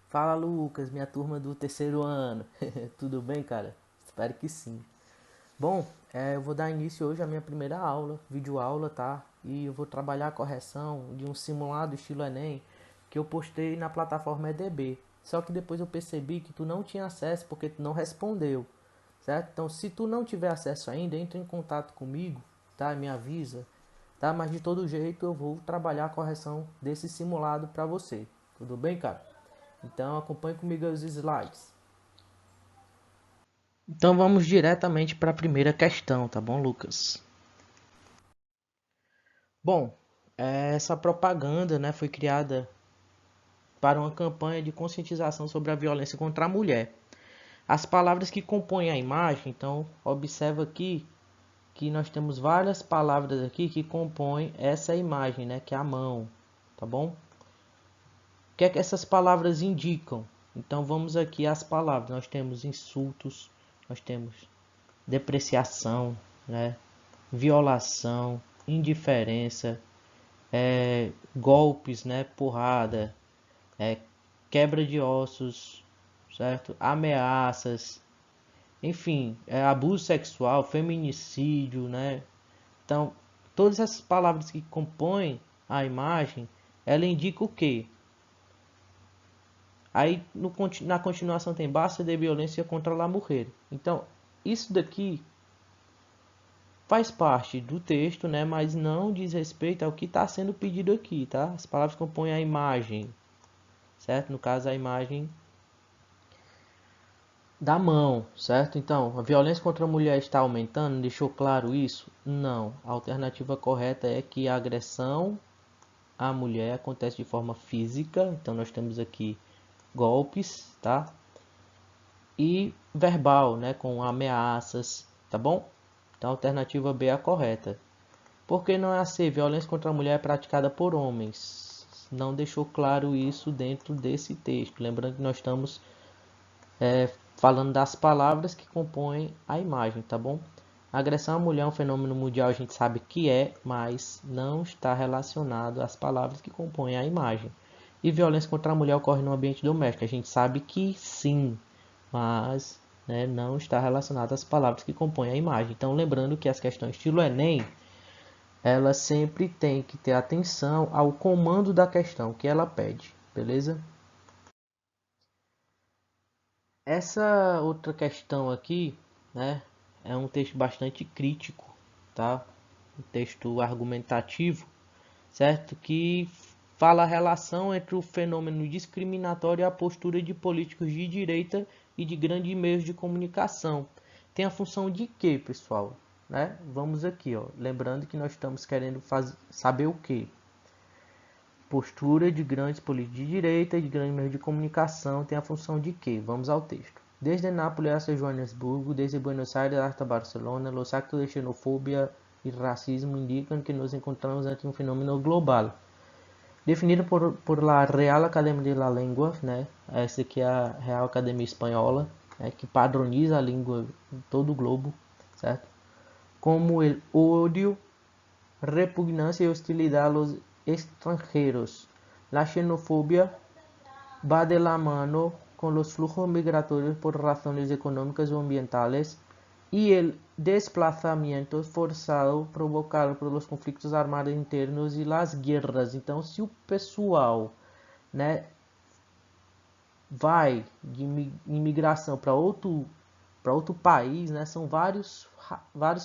Fala Lucas, minha turma do terceiro ano. Tudo bem, cara? Espero que sim. Bom, eu vou dar início hoje à minha primeira aula, videoaula, tá? E eu vou trabalhar a correção de um simulado estilo Enem que eu postei na plataforma EDB. Só que depois eu percebi que tu não tinha acesso porque tu não respondeu, certo? Então, se tu não tiver acesso ainda, entre em contato comigo, tá? Me avisa, tá? Mas de todo jeito eu vou trabalhar a correção desse simulado para você. Tudo bem, cara? Então acompanhe comigo os slides. Então vamos diretamente para a primeira questão, tá bom, Lucas? Bom, essa propaganda, né, foi criada para uma campanha de conscientização sobre a violência contra a mulher. As palavras que compõem a imagem, então observa aqui que nós temos várias palavras aqui que compõem essa imagem, né, que é a mão, tá bom? O que é que essas palavras indicam? Então vamos aqui às palavras. Nós temos insultos, nós temos depreciação, né? Violação, indiferença, golpes, né? Porrada, quebra de ossos, certo? Ameaças, enfim, abuso sexual, feminicídio, né? Então, todas essas palavras que compõem a imagem, ela indica o quê? Aí na continuação tem basta de violência contra a mulher. Então, isso daqui faz parte do texto, né, mas não diz respeito ao que está sendo pedido aqui, tá? As palavras compõem a imagem, certo? No caso, a imagem da mão, certo? Então, a violência contra a mulher está aumentando, deixou claro isso? Não. A alternativa correta é que a agressão à mulher acontece de forma física, então nós temos aqui golpes, tá? E verbal, né, com ameaças, tá bom? Então, a alternativa B é a correta. Por que não é a C? Violência contra a mulher é praticada por homens. Não deixou claro isso dentro desse texto. Lembrando que nós estamos falando das palavras que compõem a imagem, tá bom? A agressão à mulher é um fenômeno mundial, a gente sabe que é, mas não está relacionado às palavras que compõem a imagem. E violência contra a mulher ocorre no ambiente doméstico, a gente sabe que sim, mas né, não está relacionado às palavras que compõem a imagem. Então, lembrando que as questões estilo Enem, ela sempre tem que ter atenção ao comando da questão que ela pede, beleza? Essa outra questão aqui, né, é um texto bastante crítico, tá? Um texto argumentativo, certo? Que fala a relação entre o fenômeno discriminatório e a postura de políticos de direita e de grandes meios de comunicação. Tem a função de quê, pessoal? Né? Vamos aqui, ó. Lembrando que nós estamos querendo saber o quê? Postura de grandes políticos de direita e de grandes meios de comunicação tem a função de quê? Vamos ao texto. Desde Nápoles hasta Joanesburgo, desde Buenos Aires hasta Barcelona, los actos de xenofobia e racismo indicam que nos encontramos ante um fenômeno global, definido por la Real Academia de la Lengua, né? Essa aqui é a Real Academia Espanhola, né? Que padroniza a língua em todo o globo, certo? Como o ódio, repugnancia y hostilidad a los extranjeros. La xenofobia va de la mano con los flujos migratorios por razones económicas o ambientales y el desplazamiento forzado provocado por los conflitos armados internos e las guerras. Então, se o pessoal, né, vai de imigração para outro país, né, são vários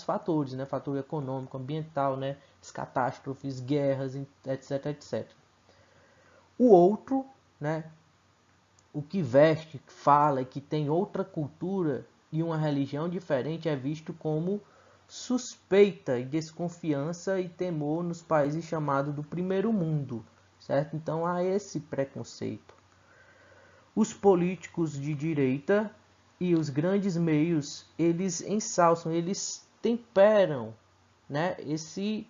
fatores, né, fator econômico, ambiental, né, as catástrofes, guerras, etc, etc. O outro, né, o que veste, fala e que tem outra cultura e uma religião diferente é visto como suspeita e desconfiança e temor nos países chamados do primeiro mundo, certo? Então há esse preconceito. Os políticos de direita e os grandes meios, eles ensalçam, eles temperam, né, esse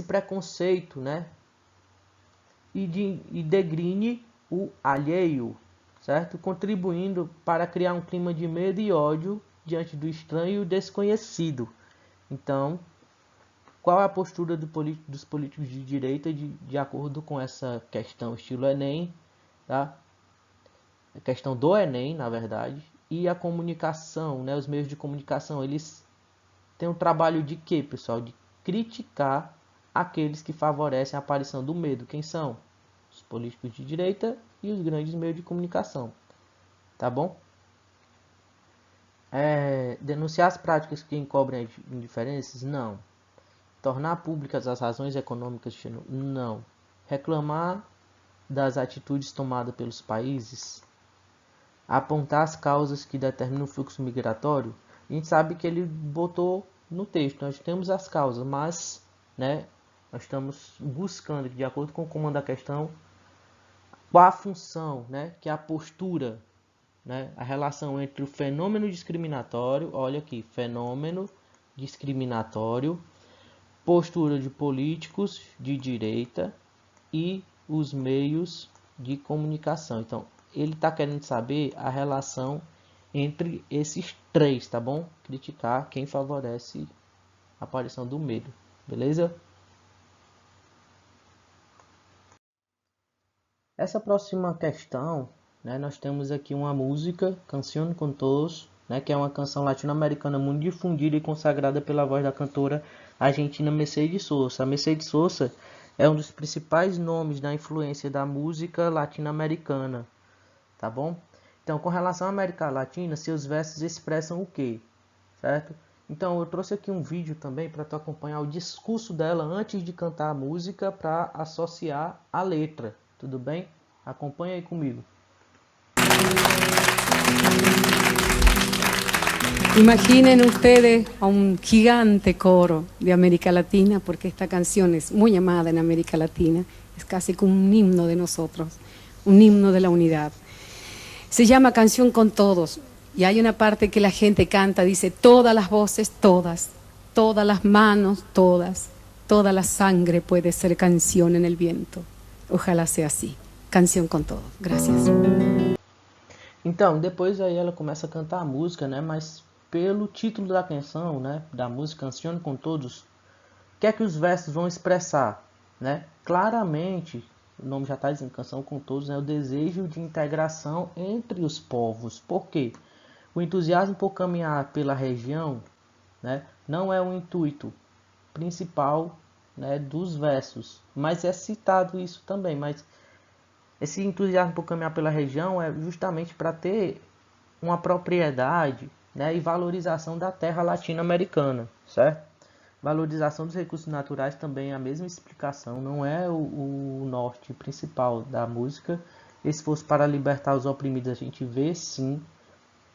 preconceito, né, e degrine o alheio, certo? Contribuindo para criar um clima de medo e ódio diante do estranho e o desconhecido. Então, qual é a postura dos políticos de direita de acordo com essa questão estilo Enem, tá? a questão do Enem, na verdade, e a comunicação, né, os meios de comunicação, eles têm um trabalho de quê, pessoal? De criticar aqueles que favorecem a aparição do medo. Quem são? Os políticos de direita e os grandes meios de comunicação. Tá bom? Denunciar as práticas que encobrem as indiferenças? Não. Tornar públicas as razões econômicas? Não. Reclamar das atitudes tomadas pelos países? Apontar as causas que determinam o fluxo migratório? A gente sabe que ele botou no texto, nós temos as causas, mas, né, nós estamos buscando, de acordo com o comando da questão, qual a função, né, que é a postura, né, a relação entre o fenômeno discriminatório, olha aqui, fenômeno discriminatório, postura de políticos de direita e os meios de comunicação. Então, ele está querendo saber a relação entre esses três, tá bom? Criticar quem favorece a aparição do medo, beleza? Essa próxima questão, né, nós temos aqui uma música, Canción con Todos, né, que é uma canção latino-americana muito difundida e consagrada pela voz da cantora argentina Mercedes Sosa. A Mercedes Sosa é um dos principais nomes da influência da música latino-americana, tá bom? Então, com relação à América Latina, seus versos expressam o quê? Certo? Então, eu trouxe aqui um vídeo também para tu acompanhar o discurso dela antes de cantar a música para associar a letra. Tudo bem? Acompanha aí comigo. Imaginen ustedes a un gigante coro de América Latina, porque esta canción es muy amada en América Latina, es casi como un himno de nosotros, un himno de la unidad. Se llama Canción con Todos, y hay una parte que la gente canta, dice, todas las voces, todas las manos, toda la sangre puede ser canción en el viento. Ojalá sea así. Canción con Todos. Gracias. Então, depois aí ela começa a cantar a música, né? Mas pelo título da canção, né? Da música Canción con Todos, o que é que os versos vão expressar, né? Claramente, o nome já está dizendo Canção com Todos, né? O desejo de integração entre os povos. Por quê? O entusiasmo por caminhar pela região, né? Não é o intuito principal, né? Dos versos, mas é citado isso também, mas esse entusiasmo por caminhar pela região é justamente para ter uma propriedade, né, e valorização da terra latino-americana, certo? Valorização dos recursos naturais também é a mesma explicação, não é o norte principal da música. Esforço para libertar os oprimidos a gente vê sim,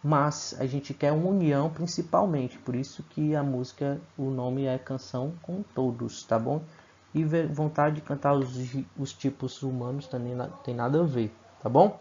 mas a gente quer uma união principalmente, por isso que a música, o nome é Canção com Todos, tá bom? E vontade de cantar os tipos humanos também tem nada a ver, tá bom?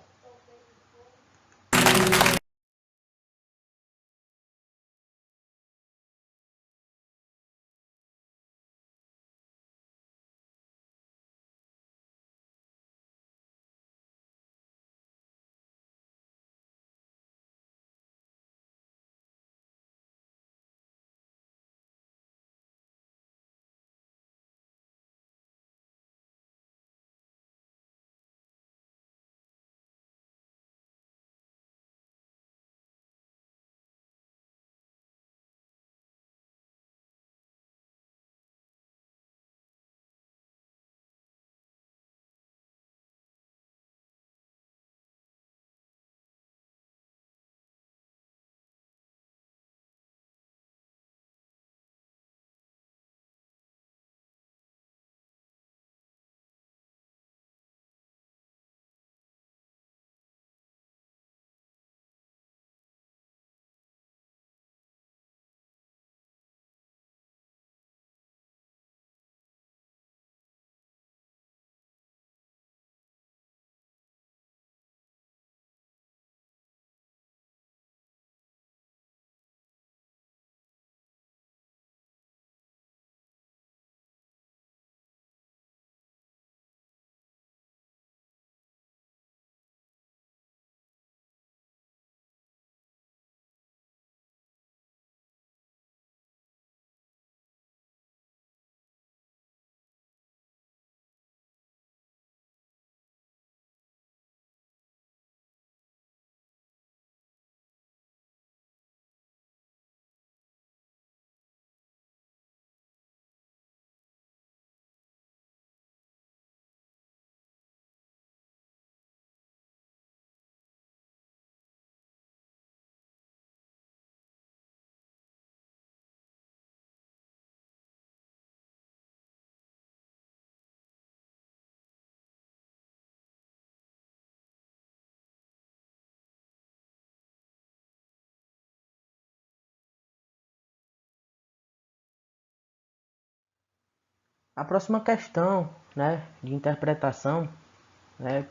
A próxima questão, né, de interpretação, né,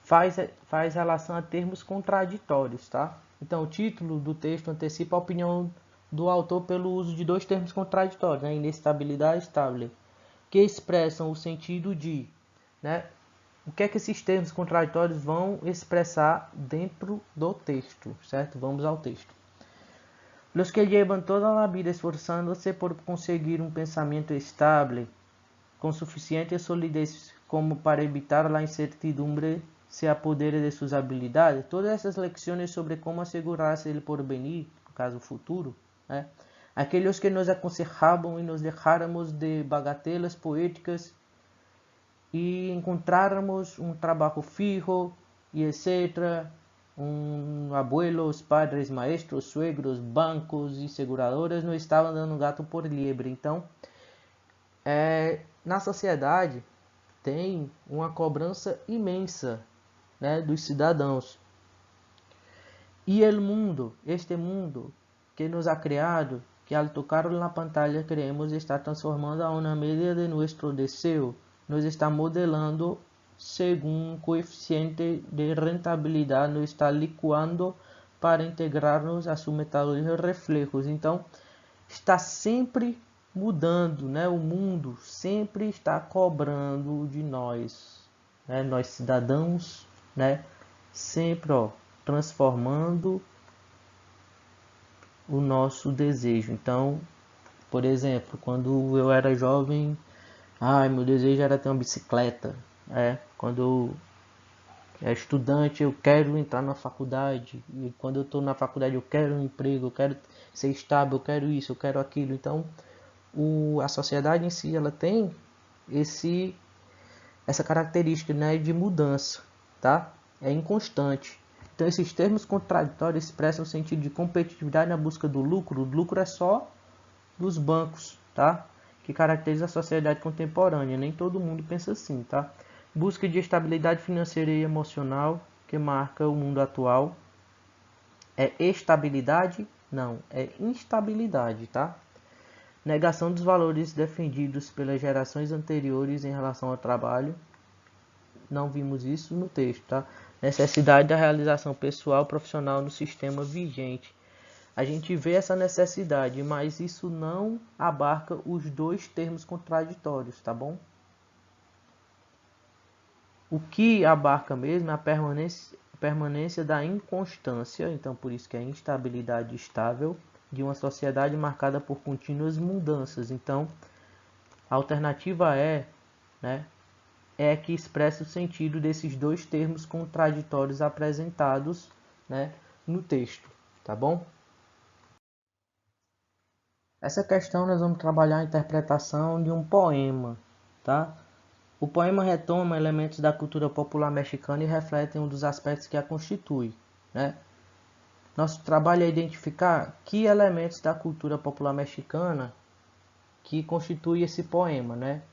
faz relação a termos contraditórios, tá? Então, o título do texto antecipa a opinião do autor pelo uso de dois termos contraditórios, né, inestabilidade e estable, que expressam o sentido de, né, o que é que esses termos contraditórios vão expressar dentro do texto, certo? Vamos ao texto. Los que llevan toda la vida esforzándose por conseguir un pensamiento estable, con suficiente solidez como para evitar la incertidumbre se apodere de sus habilidades. Todas essas lecciones sobre cómo asegurarse el porvenir, no caso futuro, né? Aqueles que nos aconsejavam e nos dejáramos de bagatelas poéticas e encontráramos um trabalho fijo e etc., abuelos, padres, maestros, suegros, bancos e seguradoras não estavam dando gato por liebre. Então, na sociedade tem uma cobrança imensa, né, dos cidadãos. E o mundo, este mundo que nos ha criado, que al tocar na pantalla creemos estar transformando a una medida de nuestro deseo, nos está modelando según coeficiente de rentabilidade, nos está licuando para integrarnos a sua metodologia de reflejos. Então, está sempre mudando, né? O mundo sempre está cobrando de nós, né? Nós cidadãos, né? Sempre, transformando o nosso desejo. Então, por exemplo, quando eu era jovem, meu desejo era ter uma bicicleta. Quando eu era estudante, eu quero entrar na faculdade. E quando eu estou na faculdade, eu quero um emprego, eu quero ser estável, eu quero isso, eu quero aquilo. Então, a sociedade em si, ela tem essa característica, né, de mudança, tá? É inconstante. Então, esses termos contraditórios expressam o sentido de competitividade na busca do lucro. O lucro é só dos bancos, tá? Que caracteriza a sociedade contemporânea. Nem todo mundo pensa assim, tá? Busca de estabilidade financeira e emocional que marca o mundo atual. É estabilidade? Não, é instabilidade, tá? Negação dos valores defendidos pelas gerações anteriores em relação ao trabalho. Não vimos isso no texto, tá? Necessidade da realização pessoal e profissional no sistema vigente. A gente vê essa necessidade, mas isso não abarca os dois termos contraditórios, tá bom? O que abarca mesmo é a permanência da inconstância, então por isso que é a instabilidade estável de uma sociedade marcada por contínuas mudanças. Então, a alternativa né, é que expressa o sentido desses dois termos contraditórios apresentados, né, no texto, tá bom? Essa questão nós vamos trabalhar a interpretação de um poema, tá? O poema retoma elementos da cultura popular mexicana e reflete um dos aspectos que a constitui, né? Nosso trabalho é identificar que elementos da cultura popular mexicana que constitui esse poema, né?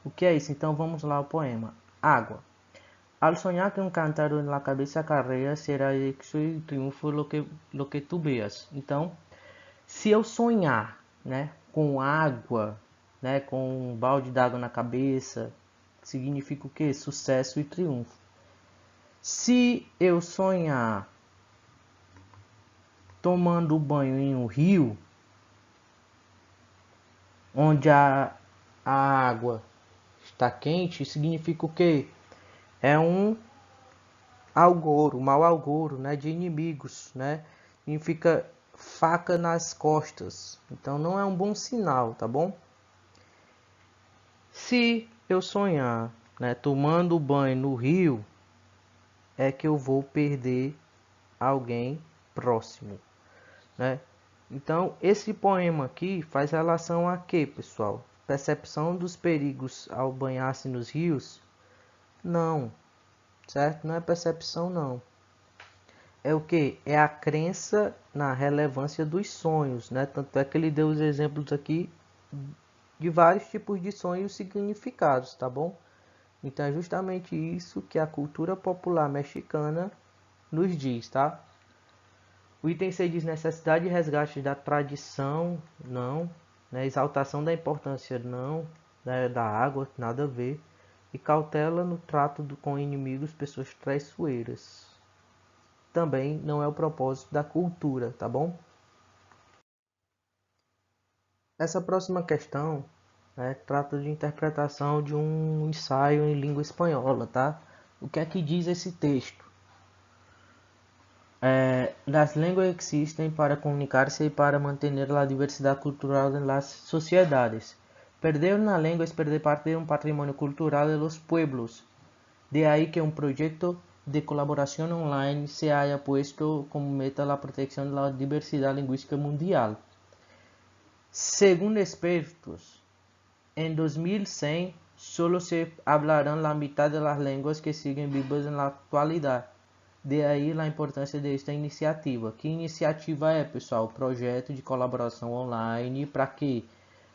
O que é isso? Então vamos lá ao poema. Água. Al soñar que un cántaro en la cabeza carrera será éxito e triunfo lo que tu veas. Então, se eu sonhar, né, com água, né, com um balde d'água na cabeça, significa o quê? Sucesso e triunfo. Se eu sonhar tomando banho em um rio, onde a água está quente, significa o quê? É um algouro, mau algouro, né, de inimigos, né? Significa faca nas costas. Então não é um bom sinal, tá bom? Se eu sonhar, né, tomando banho no rio, é que eu vou perder alguém próximo, né? Então esse poema aqui faz relação a quê, pessoal? Percepção dos perigos ao banhar-se nos rios? Não, certo? Não é percepção, não. É o que? É a crença na relevância dos sonhos, né? Tanto é que ele deu os exemplos aqui de vários tipos de sonhos significados, tá bom? Então é justamente isso que a cultura popular mexicana nos diz, tá? O item C diz necessidade de resgate da tradição, não. né? Exaltação da importância não, né, da água, nada a ver. E cautela no trato com inimigos, pessoas traiçoeiras. Também não é o propósito da cultura, tá bom? Essa próxima questão, né, trata de interpretação de um ensaio em língua espanhola, tá? O que é que diz esse texto? Las lenguas existen para comunicarse y para mantener la diversidad cultural en las sociedades. Perder una lengua es perder parte de un patrimonio cultural de los pueblos. De ahí que un proyecto de colaboración online se haya puesto como meta la protección de la diversidad lingüística mundial. Según expertos, en 2100 solo se hablarán la mitad de las lenguas que siguen vivas en la actualidad. De aí a importância desta iniciativa. Que iniciativa é, pessoal? Projeto de colaboração online para quê?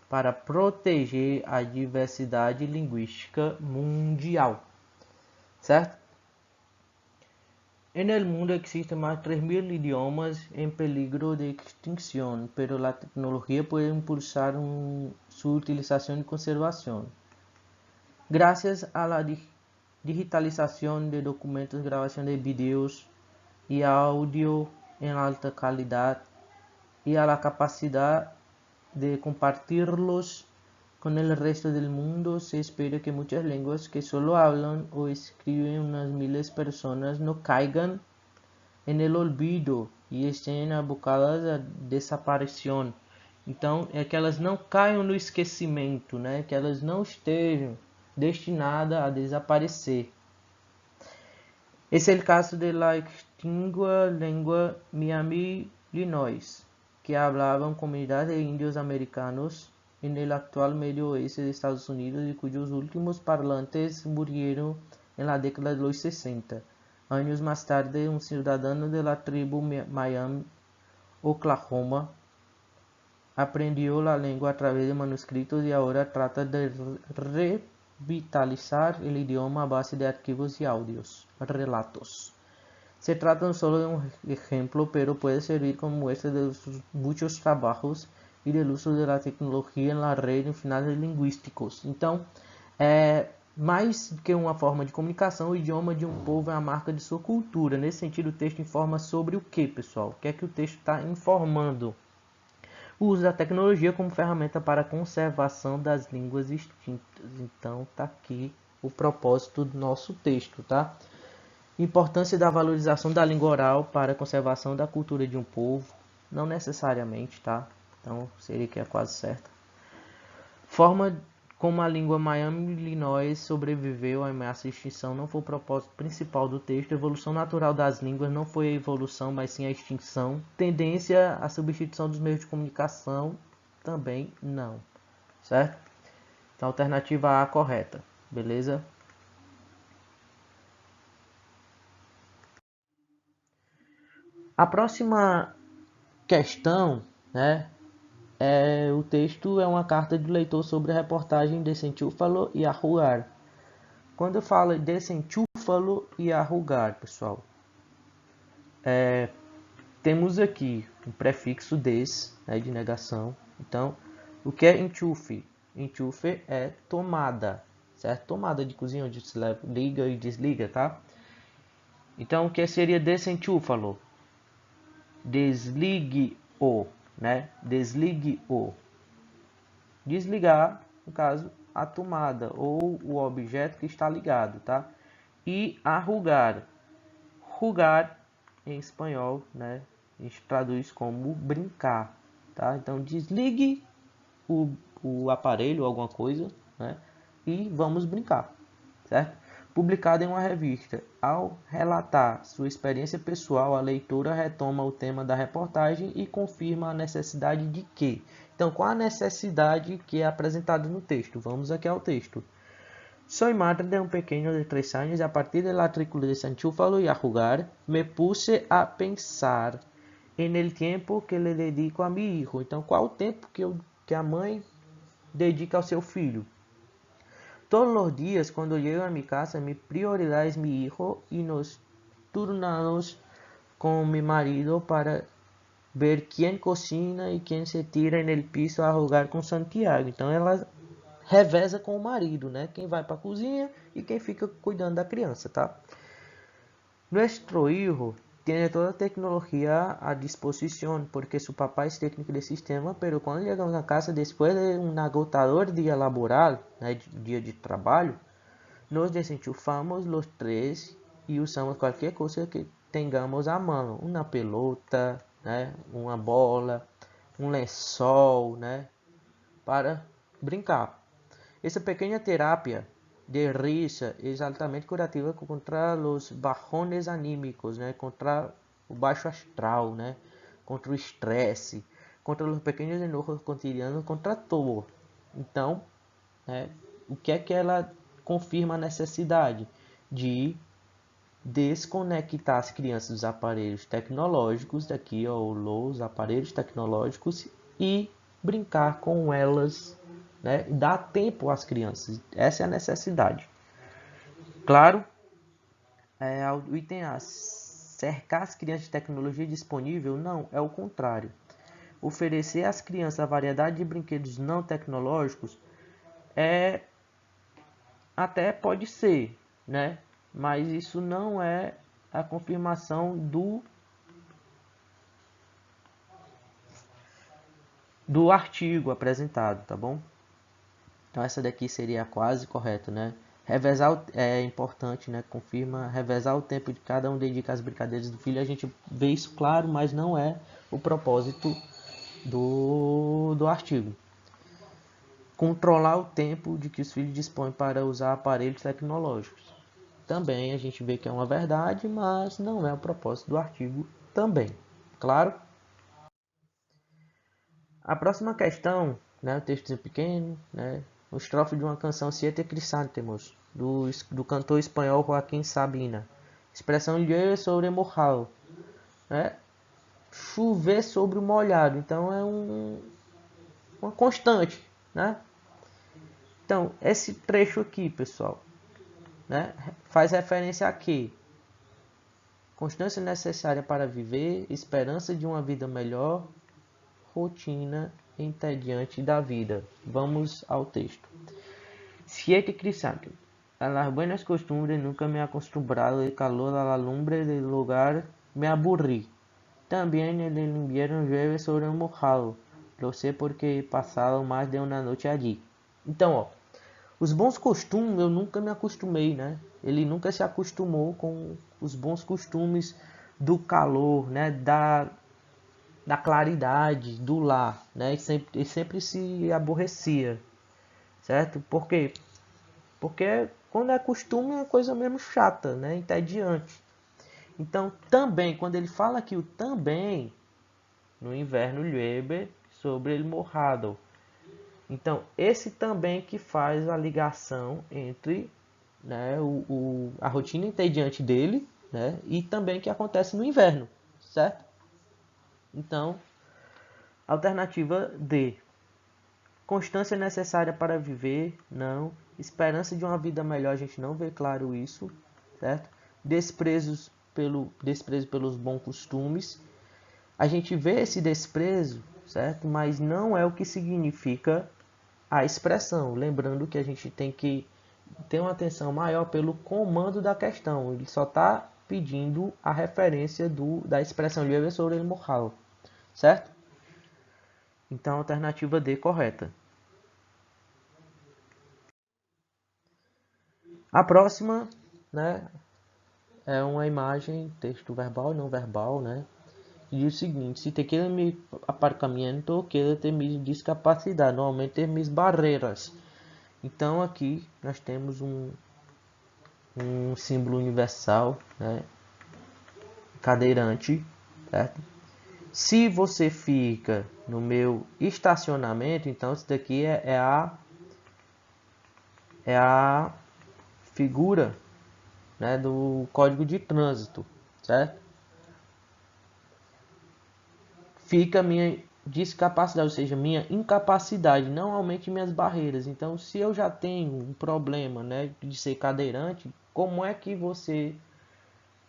Para proteger a diversidade linguística mundial. Certo? En el mundo existen más de 3.000 idiomas en peligro de extinción, pero la tecnología puede impulsar su utilización y conservación. Gracias a la digitalización de documentos, grabación de videos y audio en alta calidad y a la capacidad de compartirlos con el resto del mundo, se espera que muchas lenguas que solo hablan o escriben unas miles de personas no caigan en el olvido e estejam abocadas à desaparição. Então, é que elas não caiam no esquecimento, né? Que elas não estejam destinadas a desaparecer. Esse é o caso de la extingua lengua Miami-Illinois, que hablaban comunidades de indios americanos en el actual medio oeste de Estados Unidos y cuyos últimos parlantes murieron en la década de los 60. Años más tarde, un ciudadano de la tribu Miami, Oklahoma, aprendió la lengua a través de manuscritos y ahora trata de revitalizar el idioma a base de archivos y audios, relatos. Se trata no solo de un ejemplo, pero puede servir como muestra de sus muchos trabajos e do uso da tecnologia na rede em finais linguísticos. Então, mais do que uma forma de comunicação, o idioma de um povo é a marca de sua cultura. Nesse sentido, o texto informa sobre o que, pessoal? O que é que o texto está informando? O uso da tecnologia como ferramenta para a conservação das línguas extintas. Então, tá aqui o propósito do nosso texto, tá? Importância da valorização da língua oral para a conservação da cultura de um povo. Não necessariamente, tá? Então, seria que é quase certa. Forma como a língua Miami-Illinois sobreviveu à ameaça de extinção não foi o propósito principal do texto. A evolução natural das línguas não foi a evolução, mas sim a extinção. Tendência à substituição dos meios de comunicação também não. Certo? Então, alternativa A correta. Beleza? A próxima questão, né? O texto é uma carta do leitor sobre a reportagem Desenchúfalo e Arrugar. Quando eu falo Desenchúfalo e Arrugar, pessoal, temos aqui um prefixo des, né, de negação. Então, o que é enchufe? Enchufe é tomada, certo? Tomada de cozinha, onde se liga e desliga, tá? Então, o que seria desenchúfalo? Desligue-o. Né? Desligue-o. Desligar, no caso, a tomada ou o objeto que está ligado, tá? E arrugar. Rugar, em espanhol, né? A gente traduz como brincar, tá? Então, desligue o aparelho, alguma coisa, né? E vamos brincar, certo? Publicado em uma revista. Ao relatar sua experiência pessoal, a leitora retoma o tema da reportagem e confirma a necessidade de quê? Então, qual a necessidade que é apresentada no texto? Vamos aqui ao texto. Soy madre de un pequeño de 3 años y a partir del artículo de Desenchúfalo y Arrugar, me puse a pensar en el tiempo que le dedico a mi hijo. Então, qual o tempo que a mãe dedica ao seu filho? Todos los días cuando llego a mi casa, mi prioridad es mi hijo y nos turnamos con mi marido para ver quem cocina e quem se tira no piso a jogar com Santiago. Então ela reveza com o marido, né? Quem vai para a cozinha e quem fica cuidando da criança, tá? Nuestro hijo tiene toda a tecnologia à disposição, porque seu papai é técnico de sistema, pero quando chegamos a casa, depois de um agotador dia laboral, né, dia de trabalho, nos desenchufamos os três e usamos qualquer coisa que tengamos à mão, uma pelota, né, uma bola, um lençol, né, para brincar. Essa pequena terapia de risa é altamente curativa contra os bajones anímicos, né, contra o baixo astral, né, contra o estresse, contra os pequenos enojos cotidianos, contra todo. Então, né, o que é que ela confirma a necessidade de desconectar as crianças dos aparelhos tecnológicos, daqui ó, os aparelhos tecnológicos, e brincar com elas, né? Dar tempo às crianças. Essa é a necessidade. Claro, o item A, cercar as crianças de tecnologia disponível, não, é o contrário. Oferecer às crianças a variedade de brinquedos não tecnológicos até pode ser, né? Mas isso não é a confirmação do artigo apresentado, tá bom? Então essa daqui seria quase correta, né? Revezar é importante, né? Confirma, revezar o tempo de cada um dedica às brincadeiras do filho. A gente vê isso claro, mas não é o propósito do artigo. Controlar o tempo de que os filhos dispõem para usar aparelhos tecnológicos. Também a gente vê que é uma verdade, mas não é o propósito do artigo também. Claro? A próxima questão, né, o texto pequeno, né, o estrofe de uma canção Siete Crisantemos, do cantor espanhol Joaquim Sabina. Expressão llueve sobre mojado, né? Chover sobre o molhado. Então é uma constante, né? Então, esse trecho aqui, pessoal, né, faz referência a quê? Constância necessária para viver, esperança de uma vida melhor, rotina entediante da vida. Vamos ao texto. Siete Crisanto. A las buenas costumbres nunca me he acostumbrado, el calor a la lumbre del hogar me aburrí. También en el invierno llueve sobre un mojado. Lo sé porque he pasado mais de uma noite allí. Então, ó, os bons costumes eu nunca me acostumei, né? Ele nunca se acostumou com os bons costumes do calor, né? Da claridade, do lar, né? E sempre se aborrecia, certo? Por quê? Porque quando é costume é uma coisa mesmo chata, né? Entediante. Então, também, quando ele fala aqui o também, no inverno llueve sobre el mojado. Então, esse também que faz a ligação entre, né, a rotina entediante dele, né, e também que acontece no inverno, certo? Então, alternativa D. Constância necessária para viver, não. Esperança de uma vida melhor, a gente não vê claro isso, certo? Desprezo pelos bons costumes. A gente vê esse desprezo, certo? Mas não é o que significa a expressão. Lembrando que a gente tem que ter uma atenção maior pelo comando da questão. Ele só está pedindo a referência da expressão llueve sobre el mojado, certo? Então, alternativa D correta. A próxima, né, é uma imagem, texto verbal e não verbal, né? E diz o seguinte: se te quedas mi aparcamiento, quédate mis discapacidade, normalmente mis barreiras. Então aqui nós temos um símbolo universal, né? Cadeirante, certo? Se você fica no meu estacionamento, então isso daqui é a figura, né, do Código de Trânsito, certo? Fica minha discapacidade, ou seja, minha incapacidade, não aumente minhas barreiras. Então, se eu já tenho um problema, né, de ser cadeirante, como é que você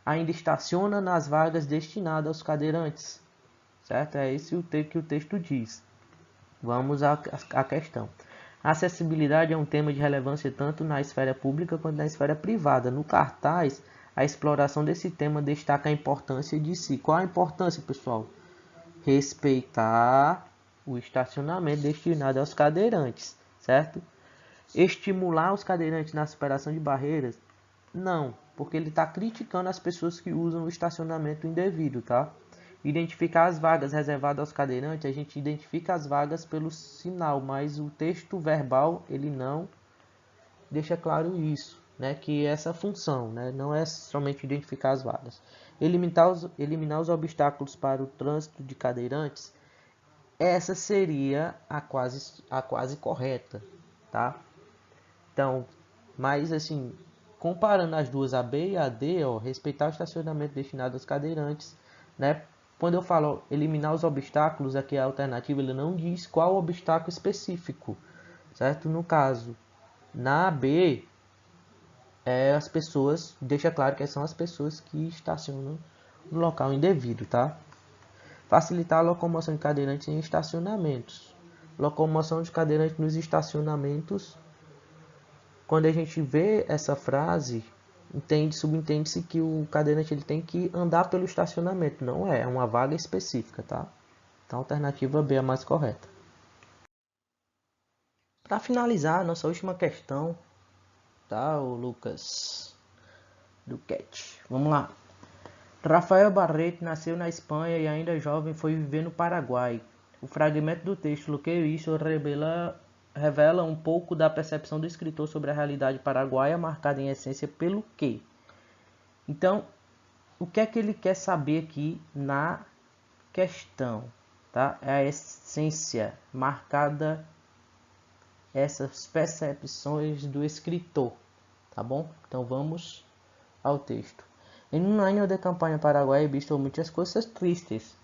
ainda estaciona nas vagas destinadas aos cadeirantes, certo? É esse o que o texto diz. Vamos à questão. A acessibilidade é um tema de relevância tanto na esfera pública quanto na esfera privada. No cartaz, a exploração desse tema destaca a importância de si. Qual a importância, pessoal? Respeitar o estacionamento destinado aos cadeirantes, certo? Estimular os cadeirantes na superação de barreiras? Não, porque ele está criticando as pessoas que usam o estacionamento indevido, tá? Identificar as vagas reservadas aos cadeirantes, a gente identifica as vagas pelo sinal, mas o texto verbal, ele não deixa claro isso, né? Que essa função, né? Não é somente identificar as vagas. Eliminar os obstáculos para o trânsito de cadeirantes, essa seria a quase correta, tá? Então, mas assim, comparando as duas, a B e a D, ó, respeitar o estacionamento destinado aos cadeirantes, né? Quando eu falo eliminar os obstáculos, aqui a alternativa ele não diz qual obstáculo específico, certo? No caso, na B, as pessoas, deixa claro que são as pessoas que estacionam no local indevido, tá? Facilitar a locomoção de cadeirantes em estacionamentos. Locomoção de cadeirantes nos estacionamentos. Quando a gente vê essa frase, subentende-se que o cadeirante ele tem que andar pelo estacionamento. Não é uma vaga específica, tá? Então a alternativa B é a mais correta. Para finalizar, nossa última questão, tá, o Lucas Duquette. Vamos lá. Rafael Barreto nasceu na Espanha e ainda jovem foi viver no Paraguai. O fragmento do texto que isso revela um pouco da percepção do escritor sobre a realidade paraguaia, marcada em essência pelo quê? Então, o que é que ele quer saber aqui na questão? Tá? É a essência marcada, essas percepções do escritor, tá bom? Então vamos ao texto. En un año de campaña en Paraguay he visto muchas cosas tristes.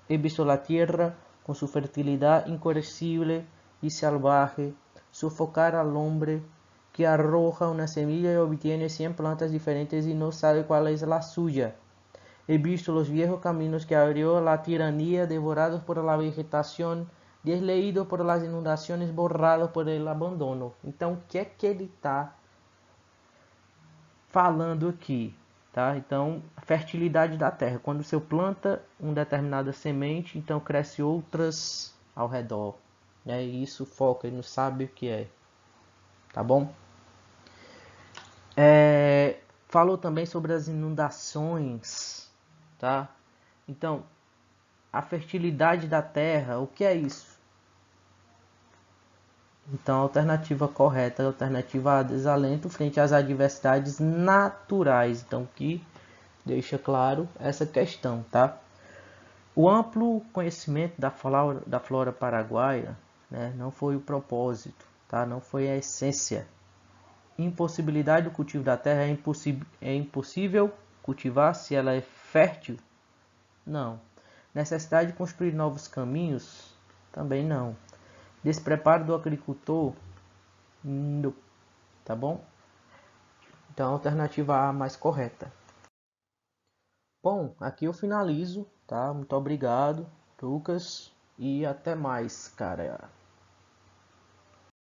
He visto la tierra con su fertilidad incoercible y salvaje sofocar al hombre que arroja una semilla y obtiene 100 plantas diferentes y no sabe cuál es la suya. He visto los viejos caminos que abrió la tiranía, devorados por la vegetación, desleídos por las inundaciones, borrados por el abandono. Então, o que é que ele está falando aqui? Tá? Então, a fertilidade da terra. Quando você planta uma determinada semente, então cresce outras ao redor. Né? E isso foca, ele não sabe o que é. Tá bom? Falou também sobre as inundações. Tá? Então, a fertilidade da terra, o que é isso? Então, a alternativa correta é a alternativa A, desalento frente às adversidades naturais. Então, que deixa claro essa questão, tá? O amplo conhecimento da flora paraguaia, né, não foi o propósito, tá? Não foi a essência. Impossibilidade do cultivo da terra, é impossível cultivar se ela é fértil? Não. Necessidade de construir novos caminhos? Também não. Despreparo do agricultor? Não. Tá bom? Então a alternativa A mais correta. Bom, aqui eu finalizo, tá? Muito obrigado, Lucas, e até mais, cara.